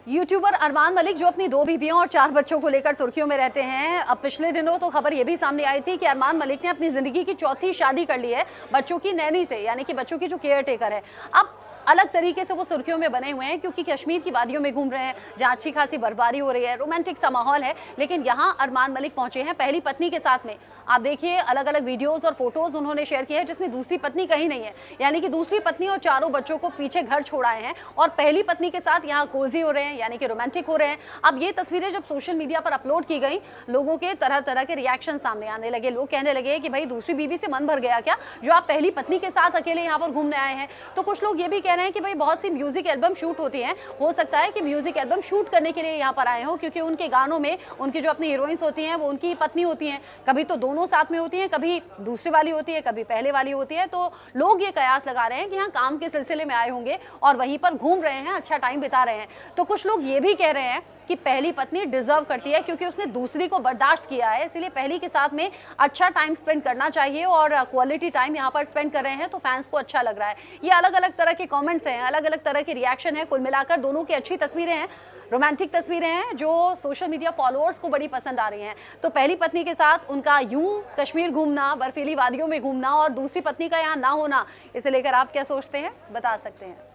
YouTuber Armaan Malik जो अपनी 2 बीवियों और 4 बच्चों को लेकर सुर्खियों में रहते हैं। अब पिछले दिनों तो खबर ये भी सामने आई थी कि अरमान मलिक ने अपनी जिंदगी की चौथी शादी कर ली है बच्चों की नैनी से, यानी कि बच्चों की जो केयर टेकर है। अब अलग तरीके से वो सुर्खियों में बने हुए हैं क्योंकि कश्मीर की वादियों में घूम रहे हैं जहाँ अच्छी खासी बर्फबारी हो रही है, रोमांटिक सा माहौल है। लेकिन यहाँ अरमान मलिक पहुंचे हैं पहली पत्नी के साथ में। आप देखिए अलग अलग वीडियोस और फोटोज उन्होंने शेयर किए हैं जिसमें दूसरी पत्नी कहीं नहीं है, यानी कि दूसरी पत्नी और चारों बच्चों को पीछे घर छोड़ाए हैं और पहली पत्नी के साथ यहाँ कोजी हो रहे हैं, यानी कि रोमांटिक हो रहे हैं। अब ये तस्वीरें जब सोशल मीडिया पर अपलोड की गई, लोगों के तरह तरह के रिएक्शन सामने आने लगे। लोग कहने लगे कि भाई दूसरी बीवी से मन भर गया क्या, जो आप पहली पत्नी के साथ अकेले यहाँ पर घूमने आए हैं। तो कुछ लोग ये भी कह रहे हैं कि भाई बहुत सी म्यूजिक एल्बम शूट होती हैं, हो सकता है कि म्यूजिक एल्बम शूट करने के लिए यहाँ पर आए हो, क्योंकि उनके गानों में उनकी जो अपनी हीरोइंस होती हैं वो उनकी पत्नी होती हैं। कभी तो दोनों साथ में होती हैं, कभी दूसरी वाली होती है, कभी पहले वाली होती है। तो लोग ये कयास लगा रहे हैं कि यहाँ काम के सिलसिले में आए होंगे और वहीं पर घूम रहे हैं, अच्छा टाइम बिता रहे हैं। तो कुछ लोग ये भी कह रहे हैं कि पहली पत्नी डिजर्व करती है क्योंकि उसने दूसरी को बर्दाश्त किया है, इसलिए पहली के साथ में अच्छा टाइम स्पेंड करना चाहिए और क्वालिटी टाइम यहाँ पर स्पेंड कर रहे हैं तो फैंस को अच्छा लग रहा है। ये अलग अलग तरह के कमेंट्स हैं, अलग अलग तरह के रिएक्शन है। कुल मिलाकर दोनों की अच्छी तस्वीरें हैं, रोमांटिक तस्वीरें हैं जो सोशल मीडिया फॉलोअर्स को बड़ी पसंद आ रही हैं। तो पहली पत्नी के साथ उनका यूं कश्मीर घूमना, बर्फीली वादियों में घूमना और दूसरी पत्नी का यहाँ ना होना, इसे लेकर आप क्या सोचते हैं, बता सकते हैं।